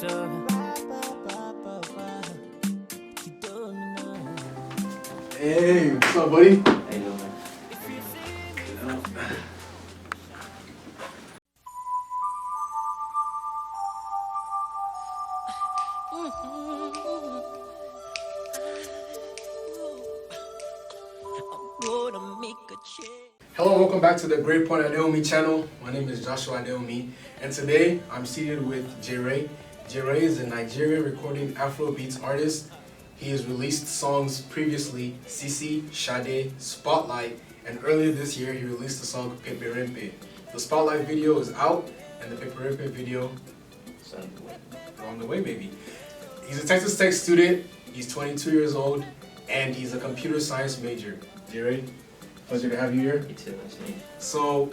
Hey, what's up, buddy? How you doing, man? Hello, welcome back to the Great Point Adewunmi channel. My name is Joshua Adewunmi, and today I'm seated with J'ray. J'ray is a Nigerian recording Afrobeats artist. He has released songs previously, Sisi, Sade, Spotlight, and earlier this year he released the song Pepe Rempe. The Spotlight video is out, and the Pepe Rempe video is on the way maybe. He's a Texas Tech student, he's 22 years old, and he's a computer science major. J'ray, pleasure to have you here. You too, nice to meet you. So,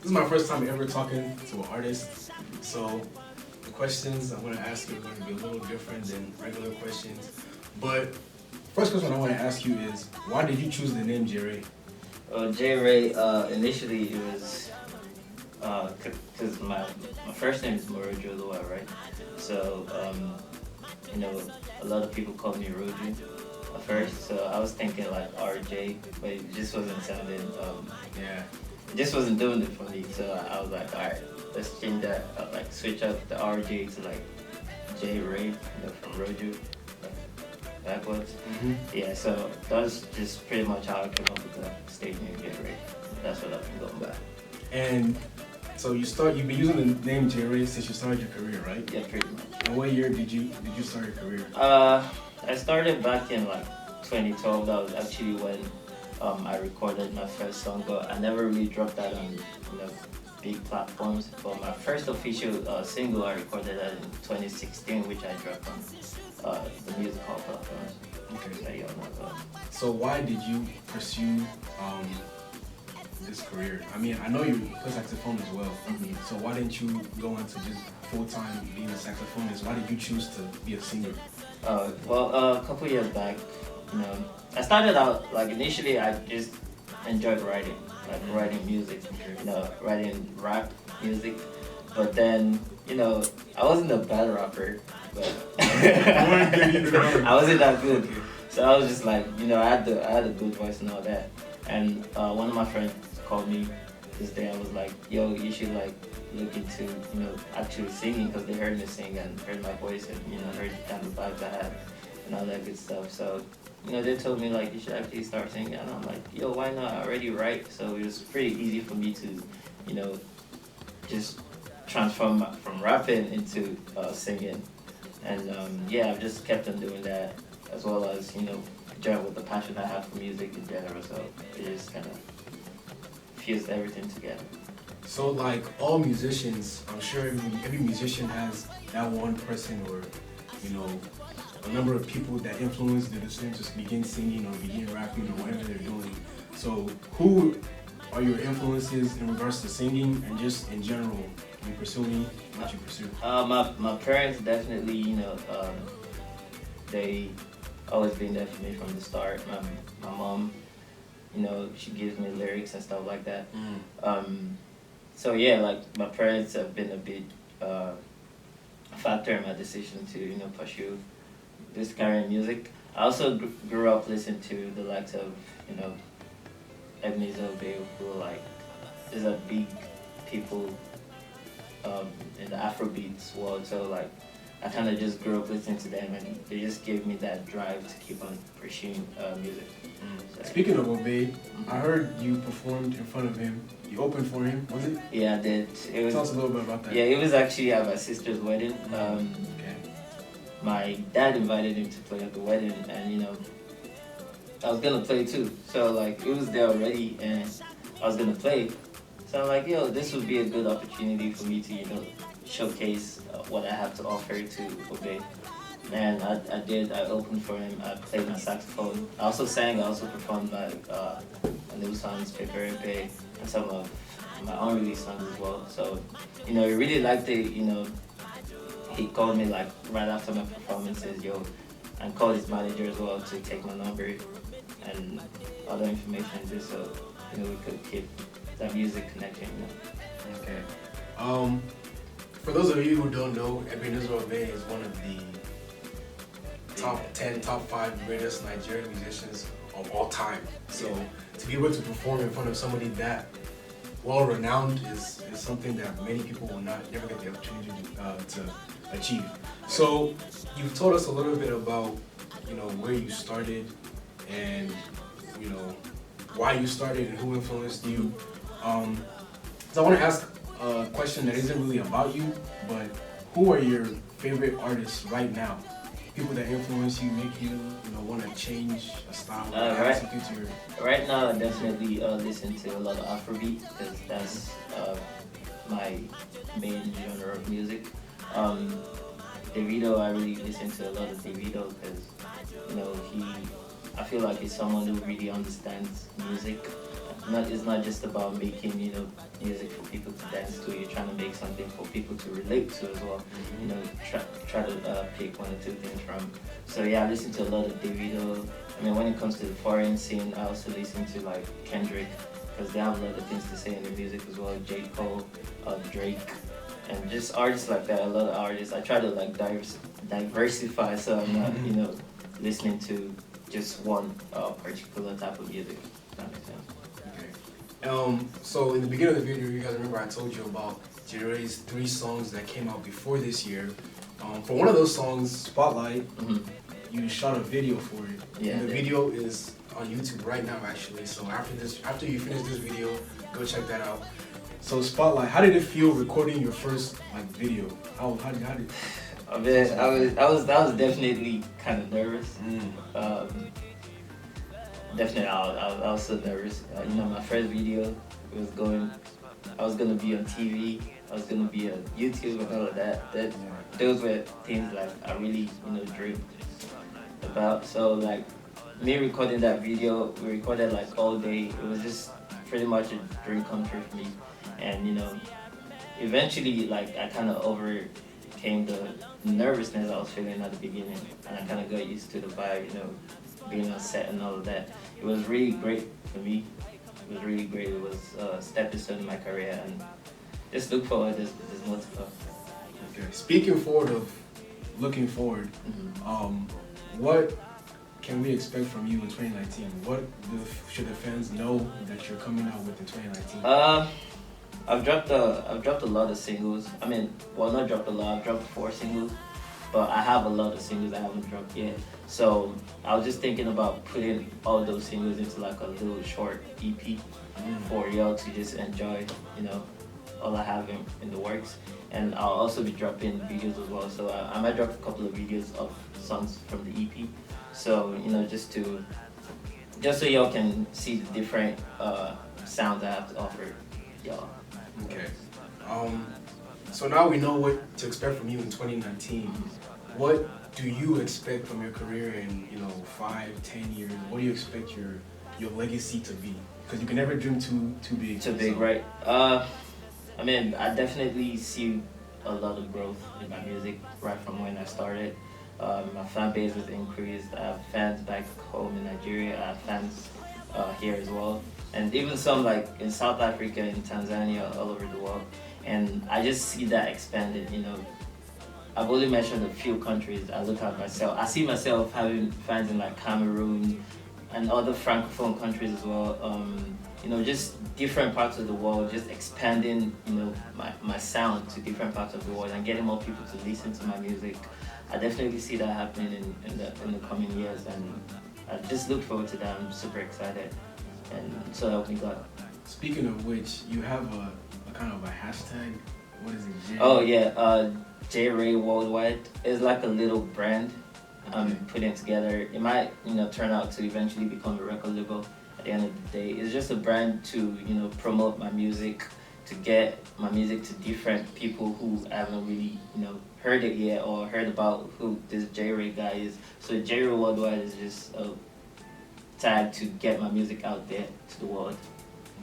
this is my first time ever talking to an artist. So, the questions I'm going to ask you are going to be a little different than regular questions. But, first question I want to ask you is, why did you choose the name J'ray? J'ray, initially it was, because my first name is Morojolua, right? So, you know, a lot of people call me Roju at first, so I was thinking like RJ, but it just wasn't sounding, it just wasn't doing it for me, so I was like, alright, let's change that, like switch up the RJ to like J'ray, you know, from Roju, like backwards. Yeah, so that was just pretty much how I came up with the stage name J'ray. That's what I've been going by. And so you've been using the name J'ray since you started your career, right? Yeah, pretty much. And what year did you start your career? I started back in like 2012. That was actually when I recorded my first song, but I never really dropped that on big platforms. But my first official single I recorded that in 2016, which I dropped on the music hall platforms. Okay. So, So why did you pursue this career? I mean, I know you play saxophone as well. So why didn't you go into just full-time being a saxophonist? Why did you choose to be a singer? Well, a couple years back, I started out, like initially I just enjoyed writing, like writing music, writing rap music. But then, I wasn't a bad rapper, but I wasn't that good. So I was just like, I had a good voice and all that. And one of my friends called me this day and was like, yo, you should like look into, actually singing, because they heard me sing and heard my voice and, heard the kind of vibes I had and all that good stuff. So, they told me like, you should actually start singing. And I'm like, yo, why not? I already write. So it was pretty easy for me to, just transform from rapping into singing. And yeah, I've just kept on doing that, as well as, join with the passion I have for music in general. So it just kind of fused everything together. So like all musicians, I'm sure every musician has that one person or, a number of people that influence their decision to begin singing or begin rapping or whatever they're doing. So who are your influences in regards to singing and just in general in pursuing what you pursue? My parents definitely, they always been there for me from the start. My mom, she gives me lyrics and stuff like that. So yeah, like my parents have been a big factor in my decision to pursue this career in music. I also grew up listening to the likes of Ebenezer Obey, who like is a big people in the Afrobeats world. So like I kind of just grew up listening to them, and they just gave me that drive to keep on pursuing music. So, speaking of Obey, I heard you performed in front of him. You opened for him, was it? Yeah, I did. Tell us a little bit about that. Yeah, it was actually at my sister's wedding. My dad invited him to play at the wedding, and I was gonna play too. So like it was there already, and I was gonna play. So I'm like, yo, this would be a good opportunity for me to showcase what I have to offer to Obey. And I did. I opened for him. I played my saxophone. I also sang. I also performed my new songs, Pepe Rempe, and some of my unreleased songs as well. So, he really liked it. He called me like right after my performances, and called his manager as well to take my number and other information, just so we could keep that music connection. Okay. For those of you who don't know, Ebenezer Obey is one of the top 10, top 5 greatest Nigerian musicians of all time. So to be able to perform in front of somebody that well-renowned is something that many people will never get the opportunity to achieve. So you've told us a little bit about, where you started and, why you started and who influenced you. So I want to ask a question that isn't really about you, but who are your favorite artists right now? People that influence you, make you, want to change a style. Right now, I definitely listen to a lot of Afrobeat because that's my main genre of music. Davido, I really listen to a lot of Davido because I feel like he's someone who really understands music. It's not just about making music for people to dance to. You're trying to make something for people to relate to as well. Try to pick one or two things from. So yeah, I listen to a lot of Davido. I mean, when it comes to the foreign scene, I also listen to like Kendrick because they have a lot of things to say in their music as well. J. Cole, Drake, and just artists like that. A lot of artists. I try to like diversify, so I'm not listening to just one particular type of music. If that makes sense. So in the beginning of the video, you guys remember I told you about J'ray's 3 songs that came out before this year. For one of those songs, Spotlight, you shot a video for it. Yeah, and the video is on YouTube right now, actually. So after you finish this video, go check that out. So Spotlight, how did it feel recording your first video? How did? I mean, I was definitely kind of nervous. Definitely, I was so nervous. My first video I was gonna be on TV. I was gonna be on YouTube and all of that. Those were things like I really dreamed about. So like me recording that video, we recorded like all day. It was just pretty much a dream come true for me. And eventually like I kind of overcame the nervousness I was feeling at the beginning, and I kind of got used to the vibe. Being on set and all of that. It was really great for me. It was really great. It was a stepping stone in my career, and just look forward. There's more to come. Okay. Speaking looking forward, what can we expect from you in 2019? What should the fans know that you're coming out with in 2019? I've dropped a lot of singles. I mean, well, not dropped a lot. I've dropped 4 singles. But I have a lot of singles I haven't dropped yet. So I was just thinking about putting all those singles into like a little short EP for y'all to just enjoy, all I have in the works. And I'll also be dropping videos as well. So I might drop a couple of videos of songs from the EP. So, just so y'all can see the different sounds I have to offer y'all. Okay. So now we know what to expect from you in 2019. What do you expect from your career in 5, 10 years? What do you expect your legacy to be? Because you can never dream too big. Too big, right? I mean, I definitely see a lot of growth in my music right from when I started. My fan base has increased. I have fans back home in Nigeria. I have fans here as well, and even some like in South Africa, in Tanzania, all over the world. And I just see that expanded, I've only mentioned a few countries. I look at myself, I see myself having fans in like Cameroon and other Francophone countries as well. Just different parts of the world, just expanding, my sound to different parts of the world and getting more people to listen to my music. I definitely see that happening in the coming years, and I just look forward to that. I'm super excited, and so help me God. Speaking of which, you have a kind of a hashtag. What is it? Oh yeah, J'ray Worldwide. It's like a little brand I'm putting together. It might turn out to eventually become a record label at the end of the day. It's just a brand to promote my music, to get my music to different people who haven't really heard it yet or heard about who this J'ray guy is. So J'ray Worldwide is just a tag to get my music out there to the world.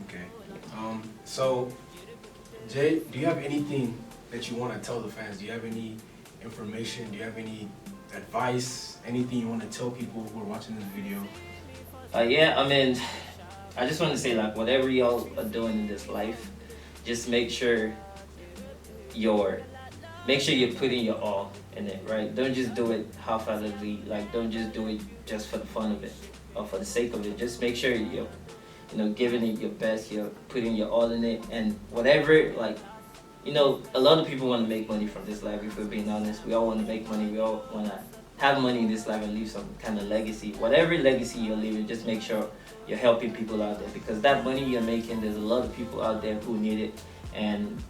Okay. So Jay, do you have anything that you want to tell the fans? Do you have any information? Do you have any advice? Anything you want to tell people who are watching this video? Yeah, I mean, I just want to say, like, whatever y'all are doing in this life, just make sure your make sure you're putting your all in it, right? Don't just do it half-heartedly. Like, don't just do it just for the fun of it or for the sake of it. Just make sure you're, giving it your best. You're putting your all in it, and whatever, like, a lot of people want to make money from this life. If we're being honest, we all want to make money. We all want to have money in this life and leave some kind of legacy. Whatever legacy you're leaving, just make sure you're helping people out there, because that money you're making, there's a lot of people out there who need it, and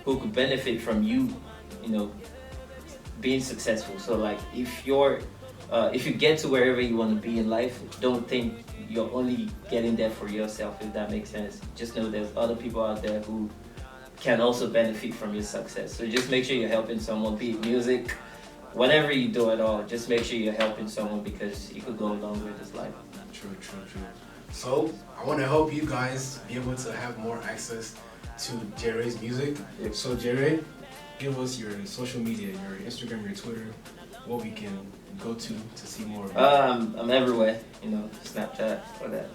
who could benefit from you, being successful. So like, if you get to wherever you want to be in life, don't think you're only getting there for yourself, if that makes sense. Just know there's other people out there who can also benefit from your success. So just make sure you're helping someone, be it music, whatever you do at all, just make sure you're helping someone, because you could go along with this life. True. So I want to help you guys be able to have more access to J'ray's music. Yep. So J'ray, give us your social media, your Instagram, your Twitter, what we can go to see more of you. I'm everywhere, Snapchat, all that.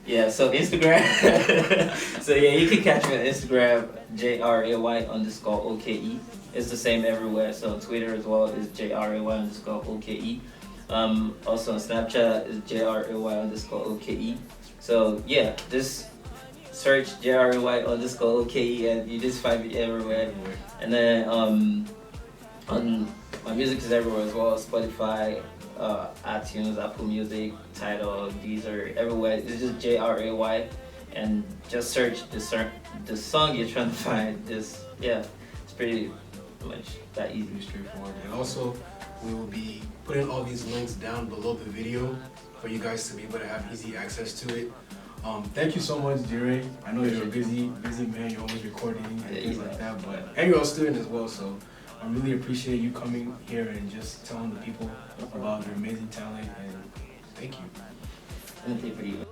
Yeah, so Instagram. So yeah, you can catch me on Instagram, JRAY_OKE. It's the same everywhere. So on Twitter as well is JRAY_OKE. Also on Snapchat is JRAY_OKE. So yeah, just search JRAY_OKE and you just find me everywhere. And then on my music is everywhere as well. Spotify, iTunes, Apple Music, Tidal, Deezer, everywhere. It's just JRAY, and just search the song you're trying to find. It's pretty much that easy. Pretty straightforward. And also, we will be putting all these links down below the video for you guys to be able to have easy access to it. Thank you so much, J'ray. I know you're a busy man. You're always recording and things like that, and you're a student as well. So I really appreciate you coming here and just telling the people about your amazing talent, and thank you. Anything for you.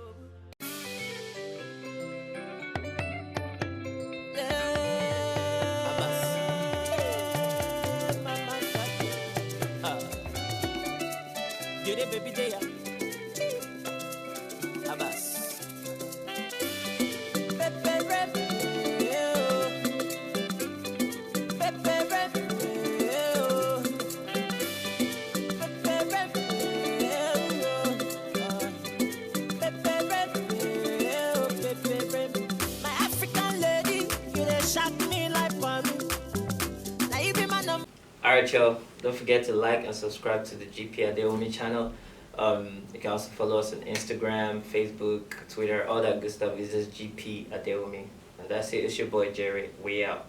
Alright y'all, don't forget to like and subscribe to the GP Adewunmi channel. You can also follow us on Instagram, Facebook, Twitter, all that good stuff is just GP Adewunmi. And that's it, it's your boy J'ray. We out.